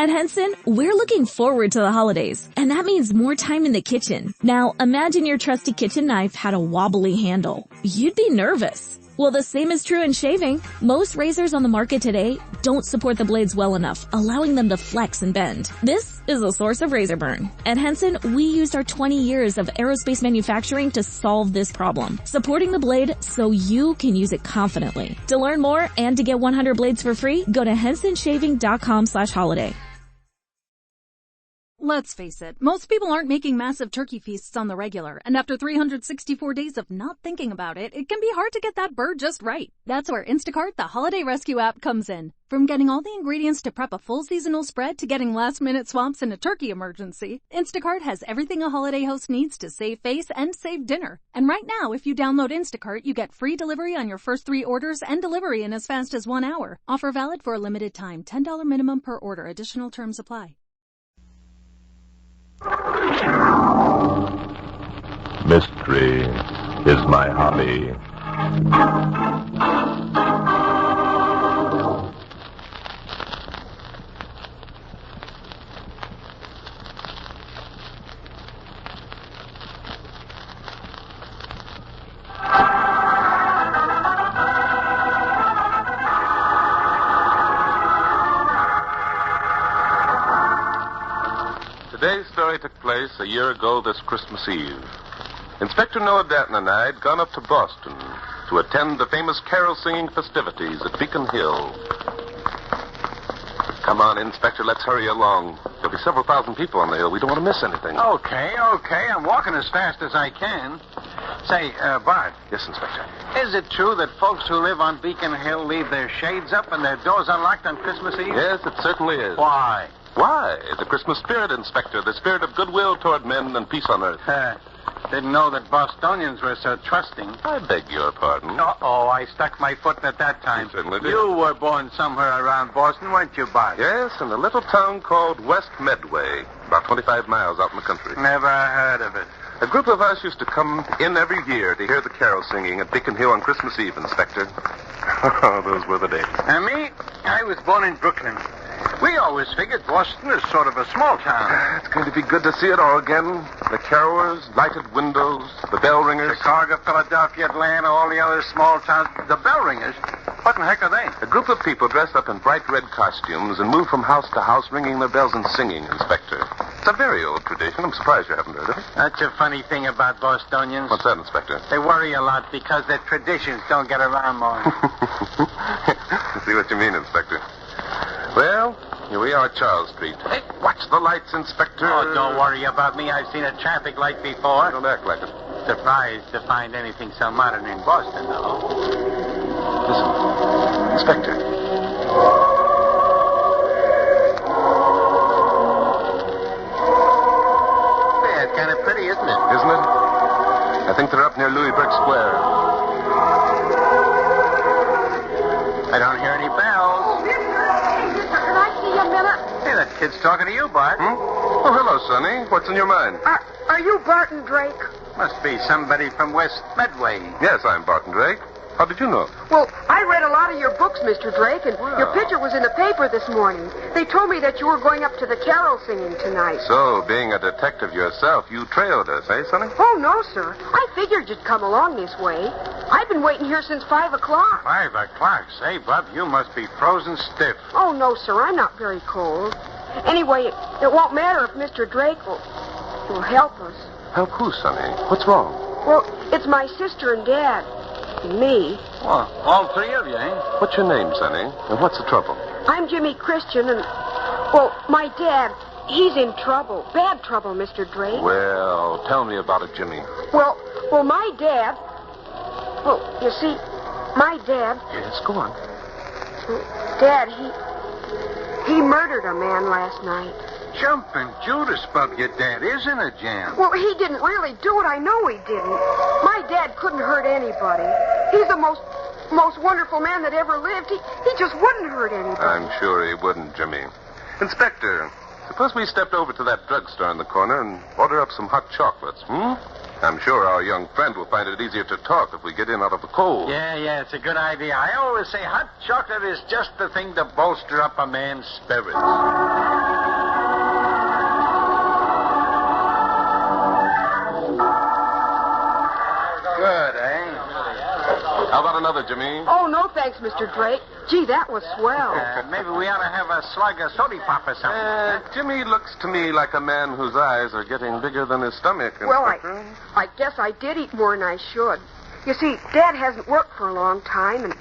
At Henson, we're looking forward to the holidays, and that means more time in the kitchen. Now, imagine your trusty kitchen knife had a wobbly handle. You'd be nervous. Well, the same is true in shaving. Most razors on the market today don't support the blades well enough, allowing them to flex and bend. This is a source of razor burn. At Henson, we used our 20 years of aerospace manufacturing to solve this problem, supporting the blade so you can use it confidently. To learn more and to get 100 blades for free, go to hensonshaving.com/holiday. Let's face it, most people aren't making massive turkey feasts on the regular, and after 364 days of not thinking about it, it can be hard to get that bird just right. That's where Instacart, the holiday rescue app, comes in. From getting all the ingredients to prep a full seasonal spread to getting last-minute swaps in a turkey emergency, Instacart has everything a holiday host needs to save face and save dinner. And right now, if you download Instacart, you get free delivery on your first 3 orders and delivery in as fast as 1 hour. Offer valid for a limited time. $10 minimum per order. Additional terms apply. Mystery is my hobby. Today's story took place a year ago this Christmas Eve. Inspector Noah Datton and I had gone up to Boston to attend the famous carol-singing festivities at Beacon Hill. Come on, Inspector, let's hurry along. There'll be several thousand people on the hill. We don't want to miss anything. Okay. I'm walking as fast as I can. Say, Bart. Yes, Inspector. Is it true that folks who live on Beacon Hill leave their shades up and their doors unlocked on Christmas Eve? Yes, it certainly is. Why? Why? The Christmas spirit, Inspector. The spirit of goodwill toward men and peace on earth. Didn't know that Bostonians were so trusting. I beg your pardon. Uh-oh, I stuck my foot at that time. You certainly did. You were born somewhere around Boston, weren't you, Bart? Yes, in a little town called West Medway, about 25 miles out in the country. Never heard of it. A group of us used to come in every year to hear the carol singing at Beacon Hill on Christmas Eve, Inspector. Oh, those were the days. And me, I was born in Brooklyn. We always figured Boston is sort of a small town. It's going to be good to see it all again. The carolers, lighted windows, the bell ringers. Chicago, Philadelphia, Atlanta, all the other small towns. The bell ringers? What in the heck are they? A group of people dressed up in bright red costumes and move from house to house ringing their bells and singing, Inspector. It's a very old tradition. I'm surprised you haven't heard of it. That's a funny thing about Bostonians. What's that, Inspector? They worry a lot because their traditions don't get around more. I see what you mean, Inspector. Well, here we are at Charles Street. Hey, watch the lights, Inspector. Oh, don't worry about me. I've seen a traffic light before. Don't act like it. Surprised to find anything so modern in Boston, though. Listen, Inspector. Yeah, it's kind of pretty, isn't it? Isn't it? I think they're up near Louisburg Square. I don't hear any bells. Can I see you a minute? Hey, that kid's talking to you, Bart. Oh, hello, Sonny. What's in your mind? Are you Barton Drake? Must be somebody from West Medway. Yes, I'm Barton Drake. How did you know? Well, I read a lot of your books, Mr. Drake, and your picture was in the paper this morning. They told me that you were going up to the carol singing tonight. So, being a detective yourself, you trailed us, eh, Sonny? Oh, no, sir. I figured you'd come along this way. I've been waiting here since 5 o'clock. 5 o'clock? Say, Bub, you must be frozen stiff. Oh, no, sir. I'm not very cold. Anyway, it won't matter if Mr. Drake will help us. Help who, Sonny? What's wrong? Well, it's my sister and Dad. And me. Well, all 3 of you, eh? What's your name, Sonny? And what's the trouble? I'm Jimmy Christian, and, well, my dad, he's in trouble. Bad trouble, Mr. Drake. Well, tell me about it, Jimmy. Well, my dad... Well, you see, my dad... Yes, go on. Dad, he murdered a man last night. Jumping Judas, Bub, your dad is in a jam. Well, he didn't really do it. I know he didn't. My dad couldn't hurt anybody. He's the most wonderful man that ever lived. He just wouldn't hurt anybody. I'm sure he wouldn't, Jimmy. Inspector, suppose we stepped over to that drugstore in the corner and order up some hot chocolates, I'm sure our young friend will find it easier to talk if we get in out of the cold. Yeah, it's a good idea. I always say hot chocolate is just the thing to bolster up a man's spirits. about another, Jimmy? Oh, no thanks, Mr. Drake. Gee, that was swell. Maybe we ought to have a slug of sody pop or something. Jimmy looks to me like a man whose eyes are getting bigger than his stomach. Well, Inspector. I guess I did eat more than I should. You see, Dad hasn't worked for a long time, and,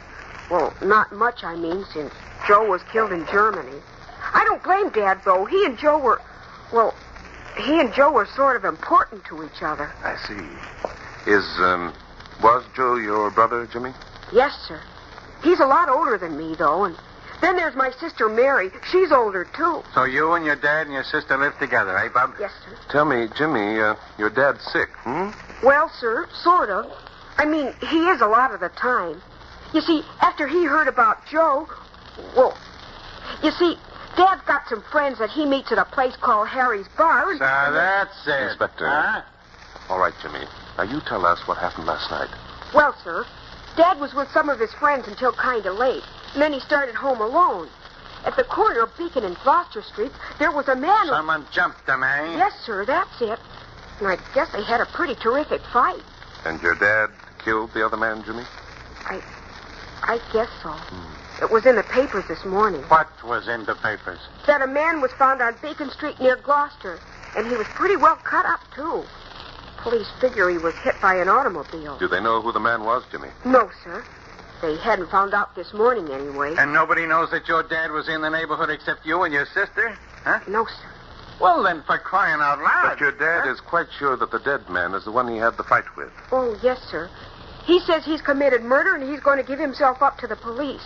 well, not much, I mean, since Joe was killed in Germany. I don't blame Dad, though. He and Joe were sort of important to each other. I see. Was Joe your brother, Jimmy? Yes, sir. He's a lot older than me, though, and then there's my sister Mary. She's older, too. So you and your dad and your sister live together, eh, Bob? Yes, sir. Tell me, Jimmy, your dad's sick, Well, sir, sort of. I mean, he is a lot of the time. You see, after he heard about Joe, well, you see, Dad's got some friends that he meets at a place called Harry's Bar. So that's it. Inspector. Huh? All right, Jimmy. Now, you tell us what happened last night. Well, sir, Dad was with some of his friends until kind of late, and then he started home alone. At the corner of Beacon and Gloucester Street, there was a man... Someone jumped him, eh? Yes, sir, that's it. And I guess they had a pretty terrific fight. And your dad killed the other man, Jimmy? I guess so. It was in the papers this morning. What was in the papers? That a man was found on Beacon Street near Gloucester, and he was pretty well cut up, too. Police figure he was hit by an automobile. Do they know who the man was, Jimmy? No, sir. They hadn't found out this morning, anyway. And nobody knows that your dad was in the neighborhood except you and your sister? Huh? No, sir. Well, then, for crying out loud. But your dad is quite sure that the dead man is the one he had the fight with. Oh, yes, sir. He says he's committed murder and he's going to give himself up to the police.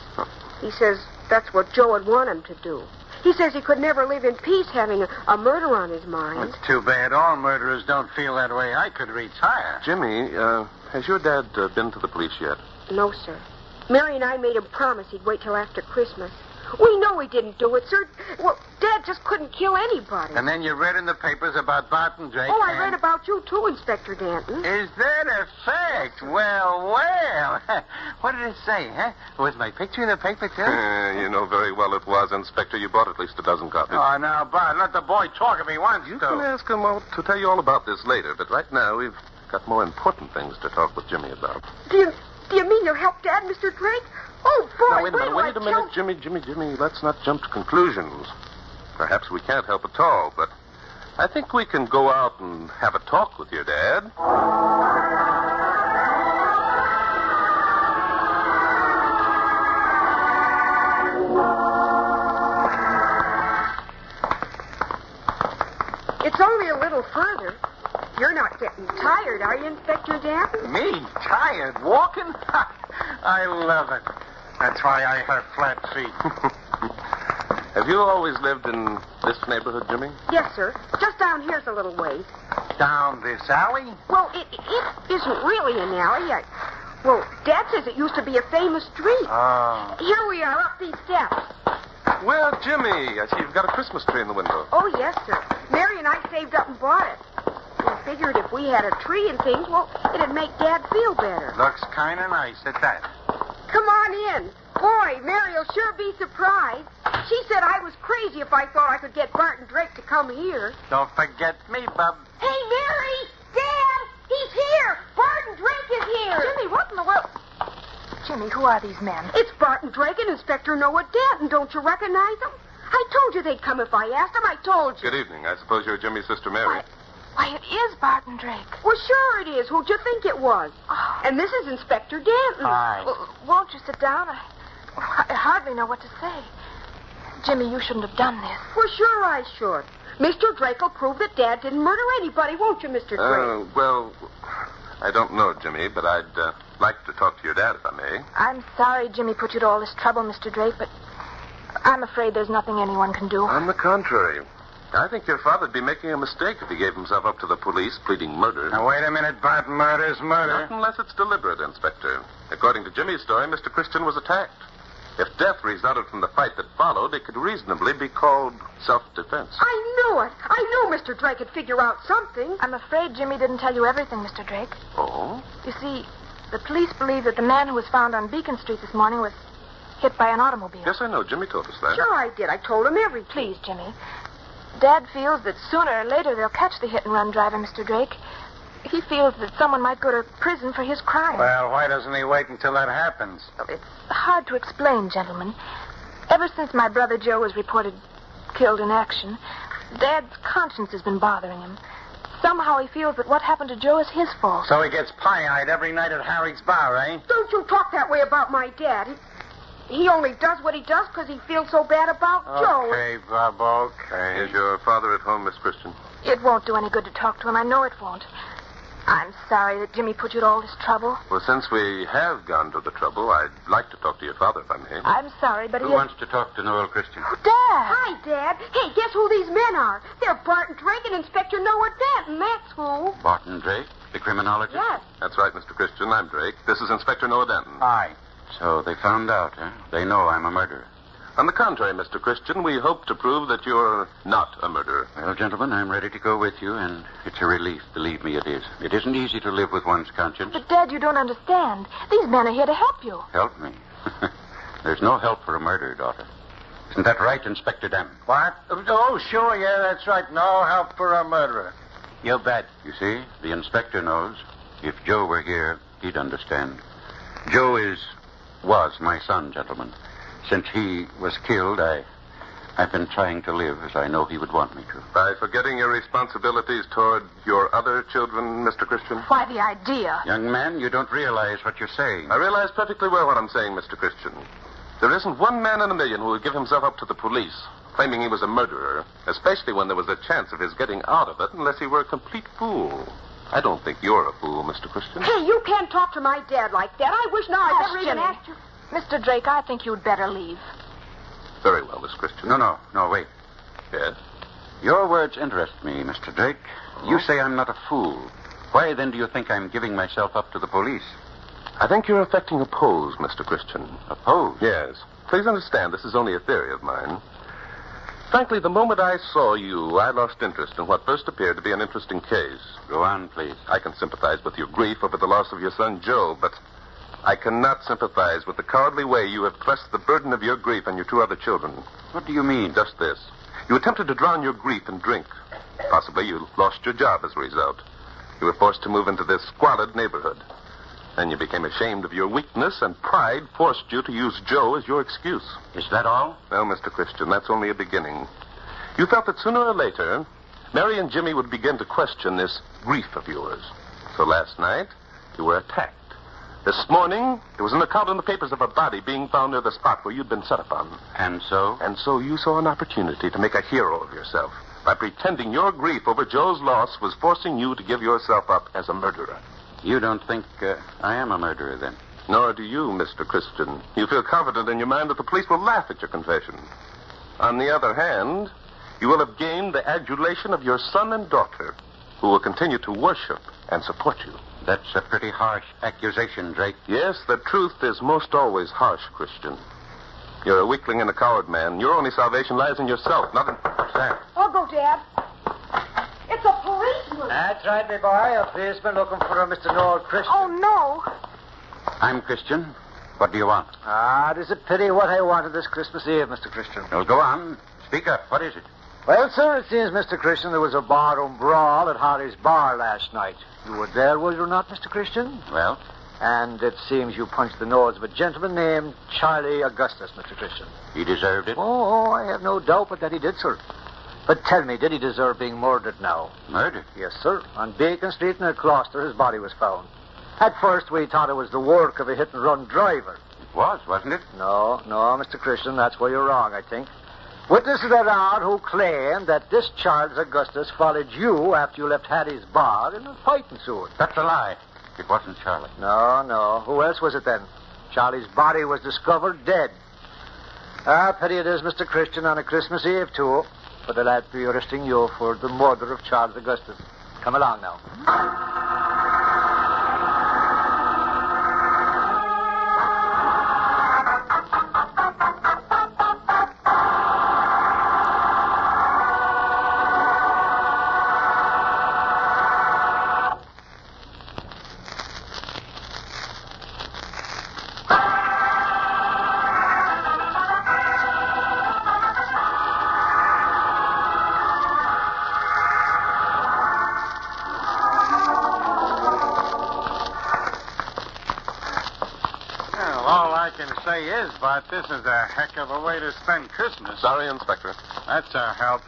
He says that's what Joe would want him to do. He says he could never live in peace having a murder on his mind. It's too bad all murderers don't feel that way. I could reach higher. Jimmy, has your dad been to the police yet? No, sir. Mary and I made him promise he'd wait till after Christmas. We know he didn't do it, sir. Well, Dad just couldn't kill anybody. And then you read in the papers about Barton Drake. Oh, I read about you, too, Inspector Danton. Is that a fact? Well. What did it say, huh? Was my picture in the paper, too? You know very well it was, Inspector. You bought at least a dozen copies. Oh, now, Bart, let the boy talk if he wants You to. can ask him to tell you all about this later, but right now we've got more important things to talk with Jimmy about. Do you mean you'll help Dad, Mr. Drake? Oh, boy, Now, wait a minute, Jimmy. Let's not jump to conclusions. Perhaps we can't help at all, but I think we can go out and have a talk with your dad. It's only a little further. You're not getting tired, are you, Inspector Danton? Me? Tired? Walking? I love it. That's why I have flat feet. Have you always lived in this neighborhood, Jimmy? Yes, sir. Just down here's a little ways. Down this alley? Well, it isn't really an alley. Well, Dad says it used to be a famous street. Oh. Here we are, up these steps. Well, Jimmy, I see you've got a Christmas tree in the window. Oh, yes, sir. Mary and I saved up and bought it. We figured if we had a tree and things, well, it'd make Dad feel better. Looks kind of nice at that. Come on in. Boy, Mary'll sure be surprised. She said I was crazy if I thought I could get Barton Drake to come here. Don't forget me, Bub. Hey, Mary! Dad! He's here! Barton Drake is here! Jimmy, what in the world? Jimmy, who are these men? It's Barton Drake and Inspector Noah Danton. Don't you recognize them? I told you they'd come if I asked them. I told you. Good evening. I suppose you're Jimmy's sister Mary. Why, it is Barton Drake. Well, sure it is. Who'd you think it was? Oh. And this is Inspector Danton. Hi. Well, won't you sit down? I hardly know what to say. Jimmy, you shouldn't have done this. Well, sure I should. Mr. Drake will prove that Dad didn't murder anybody, won't you, Mr. Drake? Well, I don't know, Jimmy, but I'd like to talk to your dad, if I may. I'm sorry Jimmy put you to all this trouble, Mr. Drake, but I'm afraid there's nothing anyone can do. On the contrary. I think your father'd be making a mistake if he gave himself up to the police pleading murder. Now, wait a minute, Bart. Murder's murder. Not unless it's deliberate, Inspector. According to Jimmy's story, Mr. Christian was attacked. If death resulted from the fight that followed, it could reasonably be called self-defense. I knew it. I knew Mr. Drake could figure out something. I'm afraid Jimmy didn't tell you everything, Mr. Drake. Oh? You see, the police believe that the man who was found on Beacon Street this morning was hit by an automobile. Yes, I know. Jimmy told us that. Sure I did. I told him everything. Please, Jimmy. Dad feels that sooner or later they'll catch the hit-and-run driver, Mr. Drake. He feels that someone might go to prison for his crime. Well, why doesn't he wait until that happens? Well, it's hard to explain, gentlemen. Ever since my brother Joe was reported killed in action, Dad's conscience has been bothering him. Somehow he feels that what happened to Joe is his fault. So he gets pie-eyed every night at Harry's bar, eh? Don't you talk that way about my dad. He only does what he does because he feels so bad about Joe. Okay, Bob, okay. Is your father at home, Miss Christian? It won't do any good to talk to him. I know it won't. I'm sorry that Jimmy put you to all this trouble. Well, since we have gone to the trouble, I'd like to talk to your father, if I may. I'm sorry, but Who wants to talk to Noel Christian? Oh, Dad! Hi, Dad. Hey, guess who these men are? They're Barton Drake and Inspector Noah Denton. That's who. Barton Drake, the criminologist? Yes. That's right, Mr. Christian. I'm Drake. This is Inspector Noah Denton. Aye. So they found out, huh? They know I'm a murderer. On the contrary, Mr. Christian, we hope to prove that you're not a murderer. Well, gentlemen, I'm ready to go with you, and it's a relief. Believe me, it is. It isn't easy to live with one's conscience. But, Dad, you don't understand. These men are here to help you. Help me. There's no help for a murderer, daughter. Isn't that right, Inspector Denton? What? Oh, sure, yeah, that's right. No help for a murderer. You bet. You see, the inspector knows. If Joe were here, he'd understand. Joe was my son, gentlemen. Since he was killed, I've been trying to live as I know he would want me to. By forgetting your responsibilities toward your other children, Mr. Christian? Why, the idea. Young man, you don't realize what you're saying. I realize perfectly well what I'm saying, Mr. Christian. There isn't one man in a million who would give himself up to the police, claiming he was a murderer, especially when there was a chance of his getting out of it, unless he were a complete fool. I don't think you're a fool, Mr. Christian. Hey, you can't talk to my dad like that. I wish now I'd never even Jimmy. asked you. Mr. Drake, I think you'd better leave. Very well, Miss Christian. No, wait. Yes? Your words interest me, Mr. Drake. You say I'm not a fool. Why, then, do you think I'm giving myself up to the police? I think you're affecting a pose, Mr. Christian. A pose? Yes. Please understand, this is only a theory of mine. Frankly, the moment I saw you, I lost interest in what first appeared to be an interesting case. Go on, please. I can sympathize with your grief over the loss of your son, Joe, but I cannot sympathize with the cowardly way you have thrust the burden of your grief on your two other children. What do you mean? Just this. You attempted to drown your grief in drink. Possibly you lost your job as a result. You were forced to move into this squalid neighborhood. Then you became ashamed of your weakness, and pride forced you to use Joe as your excuse. Is that all? Well, Mr. Christian, that's only a beginning. You felt that sooner or later, Mary and Jimmy would begin to question this grief of yours. So last night, you were attacked. This morning, there was an account in the papers of a body being found near the spot where you'd been set upon. And so? And so you saw an opportunity to make a hero of yourself by pretending your grief over Joe's loss was forcing you to give yourself up as a murderer. You don't think I am a murderer, then? Nor do you, Mr. Christian. You feel confident in your mind that the police will laugh at your confession. On the other hand, you will have gained the adulation of your son and daughter, who will continue to worship and support you. That's a pretty harsh accusation, Drake. Yes, the truth is most always harsh, Christian. You're a weakling and a coward, man. Your only salvation lies in yourself, not in... What's that? I'll go, Dad. It's a policeman. That's right, my boy. A policeman looking for a Mr. Noel Christian. Oh, no. I'm Christian. What do you want? Ah, it is a pity what I wanted this Christmas Eve, Mr. Christian. Well, go on. Speak up. What is it? Well, sir, it seems, Mr. Christian, there was a barroom brawl at Harry's bar last night. You were there, were you not, Mr. Christian? Well? And it seems you punched the nose of a gentleman named Charlie Augustus, Mr. Christian. He deserved it? Oh, I have no doubt but that he did, sir. But tell me, did he deserve being murdered now? Murdered? Yes, sir. On Bacon Street near Gloucester, his body was found. At first, we thought it was the work of a hit-and-run driver. It was, wasn't it? No, Mr. Christian, that's where you're wrong, I think. Witnesses are out who claim that this Charles Augustus followed you after you left Hattie's bar and a fight ensued. That's a lie. It wasn't Charlie. No. Who else was it then? Charlie's body was discovered dead. Pity it is, Mr. Christian, on a Christmas Eve, too. But I'll be arresting you for the murder of Charles Augustus. Come along now. guess, but this is a heck of a way to spend Christmas. Sorry, Inspector. That's a help.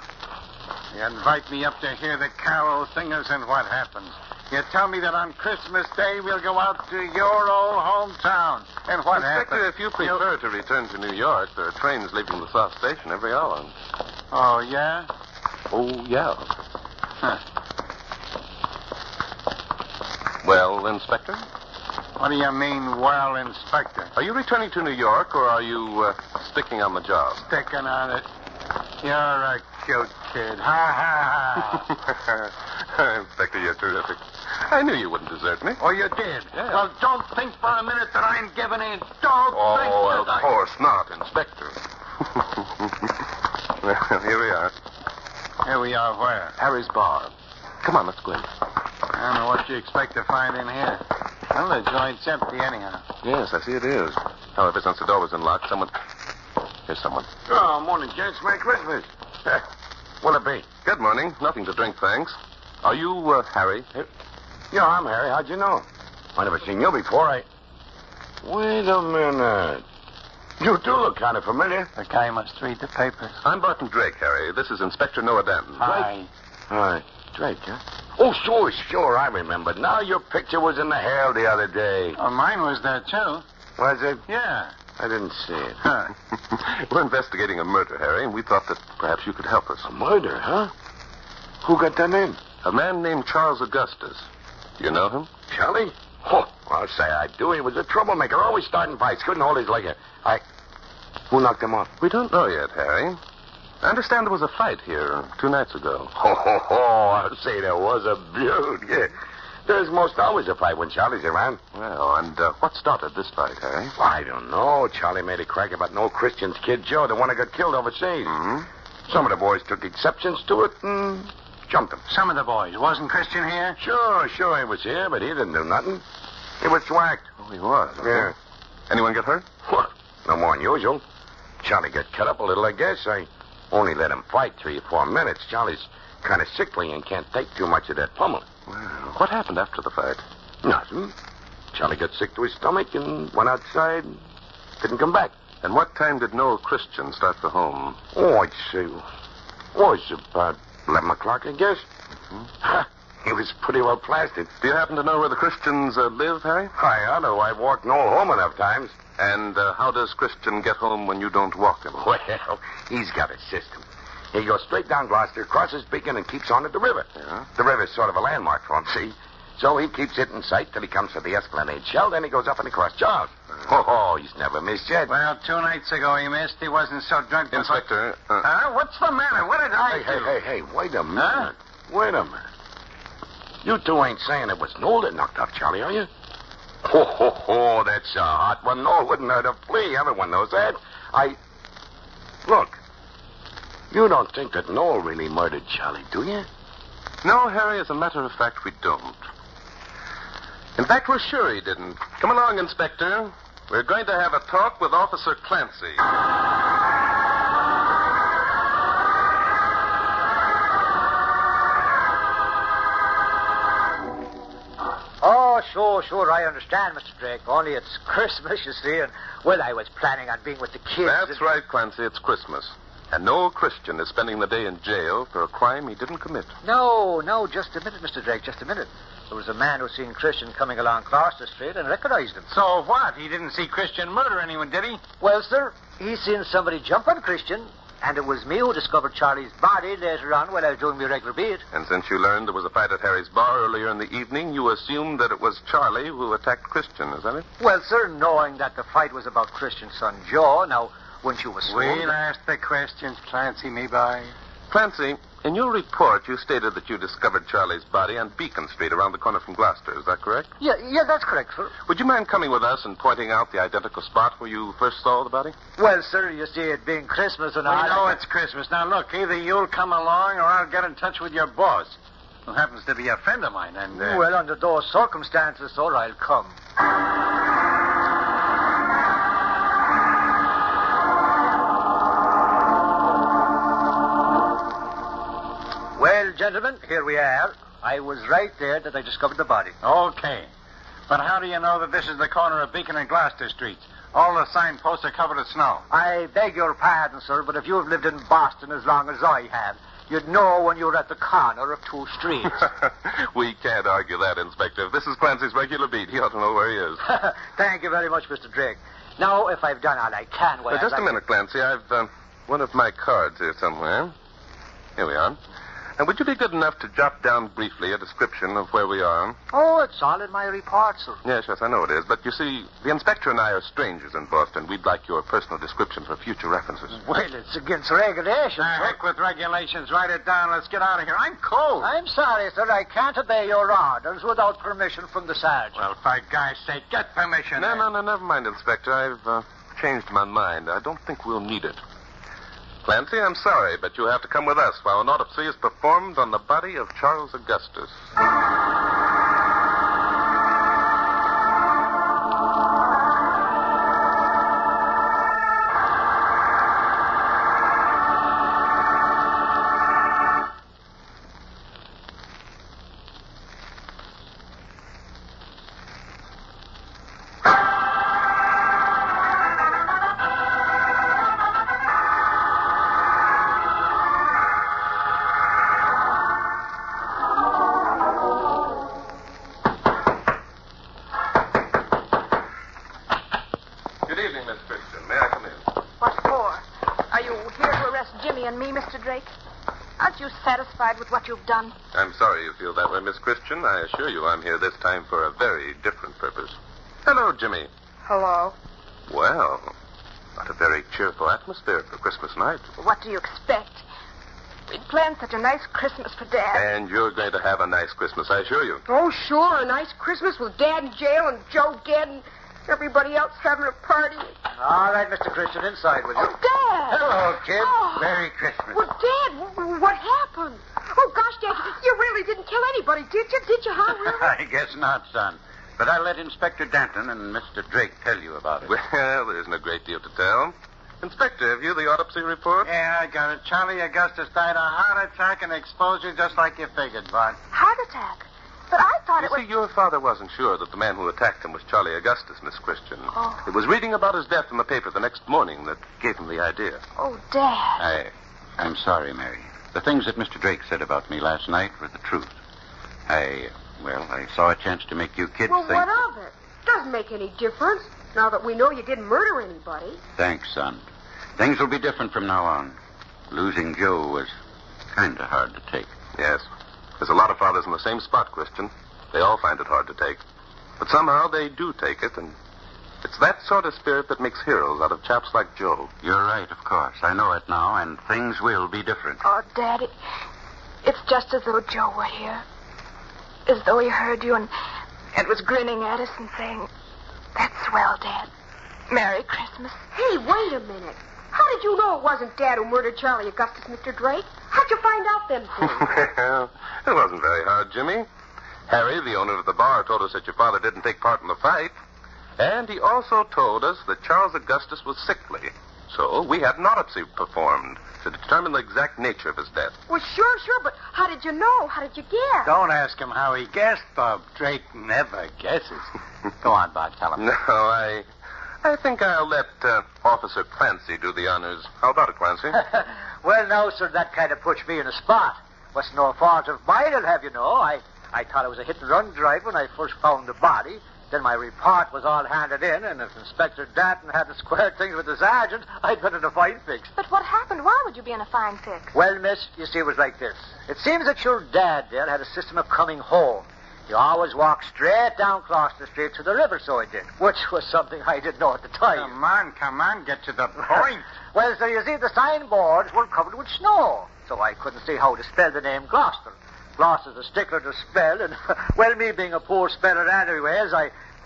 You invite me up to hear the carol singers, and what happens? You tell me that on Christmas Day we'll go out to your old hometown. And what Inspector, happens? if you prefer to return to New York, there are trains leaving the South Station every hour. Oh, yeah? Oh, yeah. Huh. Well, Inspector? What do you mean, well, Inspector? Are you returning to New York, or are you sticking on the job? Sticking on it. You're a cute kid. Ha, ha, ha. Inspector, you're terrific. I knew you wouldn't desert me. Oh, you did? Yeah. Well, don't think for a minute that I'm giving in. Don't think Oh, that of course not, Inspector. Well, here we are. Here we are where? Harry's bar. Come on, let's go in. I don't know what you expect to find in here. Well, the joint's empty anyhow. Yes, I see it is. However, since the door was unlocked, Here's someone. Oh, morning, gents. Merry Christmas. What'll it be? Good morning. Nothing to drink, thanks. Are you, Harry? Yeah, I'm Harry. How'd you know? I never seen you before. Wait a minute. You do look kind of familiar. The guy must read the papers. I'm Barton Drake, Harry. This is Inspector Noah Danton. Hi. Hi. Drake, huh? Oh, sure, I remember. Now your picture was in the Herald the other day. Oh, mine was there, too. Was it? Yeah. I didn't see it. Huh. We're investigating a murder, Harry, and we thought that perhaps you could help us. A murder, huh? Who got that name? A man named Charles Augustus. Do you know him? Charlie? Oh, I'll say I do. He was a troublemaker, always starting fights. Couldn't hold his leg. Who knocked him off? We don't know yet, Harry. I understand there was a fight here 2 nights ago. I'll say there was a beaut. Yeah. There's most always a fight when Charlie's around. Well, and what started this fight, Harry? Well, I don't know. Charlie made a crack about no Christian's kid, Joe, the one that got killed overseas. Mm-hmm. Some of the boys took exceptions to it and jumped him. Some of the boys. Wasn't Christian here? Sure, he was here, but he didn't do nothing. He was swacked. Oh, he was? Okay. Yeah. Anyone get hurt? What? No more than usual. Charlie got cut up a little, I guess. I only let him fight 3 or 4 minutes. Charlie's kind of sickly and can't take too much of that pummel. Well, what happened after the fight? Nothing. Charlie got sick to his stomach and went outside. Didn't come back. And what time did Noel Christian start for home? Oh, I'd say was about 11 o'clock, I guess. Mm-hmm. He was pretty well plastered. Do you happen to know where the Christians live, Harry? I ought to. I've walked Noel home enough times. And how does Christian get home when you don't walk him? Well, he's got a system. He goes straight down Gloucester, crosses Beacon, and keeps on at the river. Yeah? The river's sort of a landmark for him, see? So he keeps it in sight till he comes to the Esplanade Shell, then he goes up and across Charles. He's never missed yet. Well, 2 nights ago he missed. He wasn't so drunk. Inspector. Huh? What's the matter? What did I do? Hey, wait a minute. Wait a minute. You two ain't saying it was Noel that knocked off Charlie, are you? That's a hot one. Noel wouldn't hurt a flea. Everyone knows that. Look, you don't think that Noel really murdered Charlie, do you? No, Harry, as a matter of fact, we don't. In fact, we're sure he didn't. Come along, Inspector. We're going to have a talk with Officer Clancy. Oh, sure, I understand, Mr. Drake. Only it's Christmas, you see, and, well, I was planning on being with the kids. That's right, Clancy. It's Christmas. And no Christian is spending the day in jail for a crime he didn't commit. No, just a minute, Mr. Drake, just a minute. There was a man who seen Christian coming along Gloucester Street and recognized him. So what? He didn't see Christian murder anyone, did he? Well, sir, he seen somebody jump on Christian, and it was me who discovered Charlie's body later on while I was doing my regular beat. And since you learned there was a fight at Harry's bar earlier in the evening, you assumed that it was Charlie who attacked Christian, is that it? Well, sir, knowing that the fight was about Christian's son, Joe, now, wouldn't you assume... We'll ask the questions, Clancy, me boy. Clancy, in your report, you stated that you discovered Charlie's body on Beacon Street around the corner from Gloucester. Is that correct? Yeah, that's correct, sir. Would you mind coming with us and pointing out the identical spot where you first saw the body? Well, sir, you see, it being Christmas and I know it's Christmas. Now, look, either you'll come along or I'll get in touch with your boss, who happens to be a friend of mine, and... Well, under those circumstances, sir, I'll come. Well, gentlemen, here we are. I was right there that I discovered the body. Okay. But how do you know that this is the corner of Beacon and Gloucester Streets? All the signposts are covered with snow. I beg your pardon, sir, but if you've lived in Boston as long as I have, you'd know when you're at the corner of two streets. We can't argue that, Inspector. This is Clancy's regular beat. He ought to know where he is. Thank you very much, Mr. Drake. Now, if I've done all I can... Well, just a minute, Clancy. I've one of my cards here somewhere. Here we are. And would you be good enough to jot down briefly a description of where we are? Oh, it's all in my report, sir. Yes, I know it is. But you see, the inspector and I are strangers in Boston. We'd like your personal description for future references. Well, it's against regulations, sir. Heck with regulations. Write it down. Let's get out of here. I'm cold. I'm sorry, sir. I can't obey your orders without permission from the sergeant. Well, for God's sake, get permission. No, never mind, Inspector. I've changed my mind. I don't think we'll need it. Clancy, I'm sorry, but you have to come with us while an autopsy is performed on the body of Charles Augustus. Good evening, Miss Christian. May I come in? What for? Are you here to arrest Jimmy and me, Mr. Drake? Aren't you satisfied with what you've done? I'm sorry you feel that way, Miss Christian. I assure you I'm here this time for a very different purpose. Hello, Jimmy. Hello. Well, not a very cheerful atmosphere for Christmas night. What do you expect? We'd planned such a nice Christmas for Dad. And you're going to have a nice Christmas, I assure you. Oh, sure, a nice Christmas with Dad in jail and Joe dead and everybody else having a party. All right, Mr. Christian, inside with you. Oh, Dad! Hello, kid. Oh. Merry Christmas. Well, Dad, what happened? Oh, gosh, Dad, you really didn't kill anybody, did you? Did you, huh? Really? I guess not, son. But I'll let Inspector Danton and Mr. Drake tell you about it. Well, there isn't a great deal to tell. Inspector, have you the autopsy report? Yeah, I got it. Charlie Augustus died of heart attack and exposure just like you figured, Bart. Heart attack? But I thought You it was... see, your father wasn't sure that the man who attacked him was Charlie Augustus, Miss Christian. Oh. It was reading about his death in the paper the next morning that gave him the idea. Oh, Dad. I'm sorry, Mary. The things that Mr. Drake said about me last night were the truth. I saw a chance to make you kids Well, think... what of it? Doesn't make any difference now that we know you didn't murder anybody. Thanks, son. Things will be different from now on. Losing Joe was kind of hard to take. Yes. There's a lot of fathers in the same spot, Christian. They all find it hard to take. But somehow they do take it, and it's that sort of spirit that makes heroes out of chaps like Joe. You're right, of course. I know it now, and things will be different. Oh, Dad, it's just as though Joe were here. As though he heard you and was grinning at us and saying, "That's swell, Dad. Merry Christmas." Hey, wait a minute. How did you know it wasn't Dad who murdered Charlie Augustus, Mr. Drake? How'd you find out them things? Well, it wasn't very hard, Jimmy. Harry, the owner of the bar, told us that your father didn't take part in the fight. And he also told us that Charles Augustus was sickly. So we had an autopsy performed to determine the exact nature of his death. Well, sure, but how did you know? How did you guess? Don't ask him how he guessed, Bob. Drake never guesses. Go on, Bob, tell him. No, I think I'll let Officer Clancy do the honors. How about it, Clancy? Well, now, sir, that kind of puts me in a spot. Was no fault of mine, I'll have you know. I thought it was a hit-and-run drive when I first found the body. Then my report was all handed in, and if Inspector Danton hadn't squared things with the sergeant, I'd been in a fine fix. But what happened? Why would you be in a fine fix? Well, miss, you see, it was like this. It seems that your dad there had a system of coming home. He always walked straight down Gloucester Street to the river, so he did, which was something I didn't know at the time. Come on, get to the point. Well, sir, you see, the signboards were covered with snow, so I couldn't see how to spell the name Gloucester. Gloucester's a stickler to spell, and, well, me being a poor speller anyways,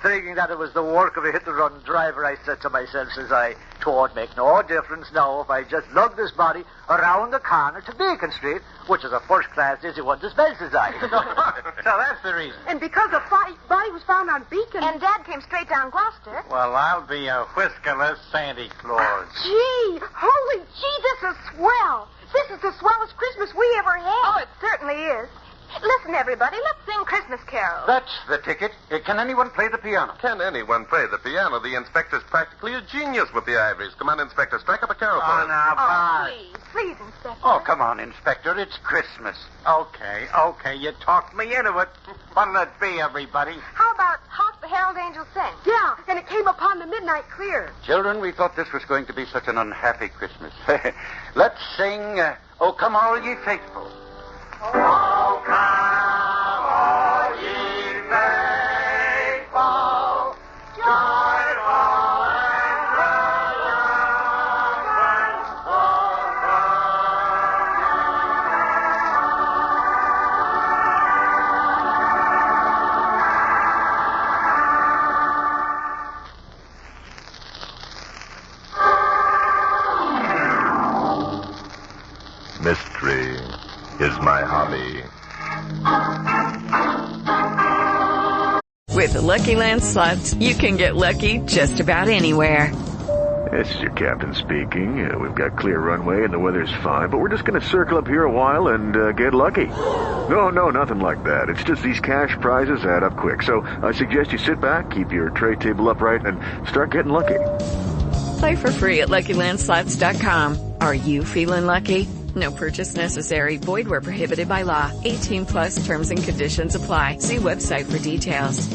thinking that it was the work of a hit-and-run driver, I said to myself, says I, "'Twould make no difference now if I just lugged this body around the corner to Beacon Street, which is a first-class easy one to spell, says I." So that's the reason. And because the body was found on Beacon... And Dad came straight down Gloucester. Well, I'll be a whiskerless Santa Claus. Gee, holy gee, this is swell. This is the swellest Christmas we ever had. Oh, it certainly is. Listen, Listen, everybody, let's sing Christmas carols. That's the ticket. Can anyone play the piano? Can anyone play the piano? The inspector's practically a genius with the ivories. Come on, Inspector, strike up a carol for us. now, Oh, please, Inspector. Oh, come on, Inspector. It's Christmas. Okay. You talked me into it. What'll it be, everybody? How about Hark the Herald Angels Sing? Yeah, and it came upon the midnight clear. Children, we thought this was going to be such an unhappy Christmas. Let's sing, Oh, Come All Ye Faithful. Oh, come all ye faithful, joyful and Mystery is my hobby. With the Lucky Land Slots, you can get lucky just about anywhere. This is your captain speaking. We've got clear runway and the weather's fine, but we're just going to circle up here a while and get lucky. No, nothing like that. It's just these cash prizes add up quick. So I suggest you sit back, keep your tray table upright, and start getting lucky. Play for free at LuckyLandSlots.com. Are you feeling lucky? No purchase necessary. Void where prohibited by law. 18+ terms and conditions apply. See website for details.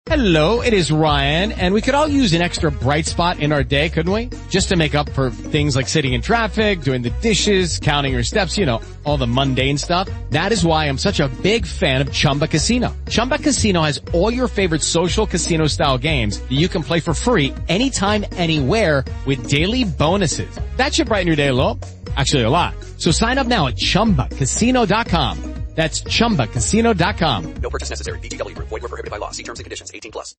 Hello, it is Ryan, and we could all use an extra bright spot in our day, couldn't we? Just to make up for things like sitting in traffic, doing the dishes, counting your steps, all the mundane stuff. That is why I'm such a big fan of Chumba Casino. Chumba Casino has all your favorite social casino-style games that you can play for free anytime, anywhere with daily bonuses. That should brighten your day a little. Actually, a lot. So sign up now at ChumbaCasino.com. That's ChumbaCasino.com. No purchase necessary. VGW Group. Void where prohibited by law. See terms and conditions. 18+.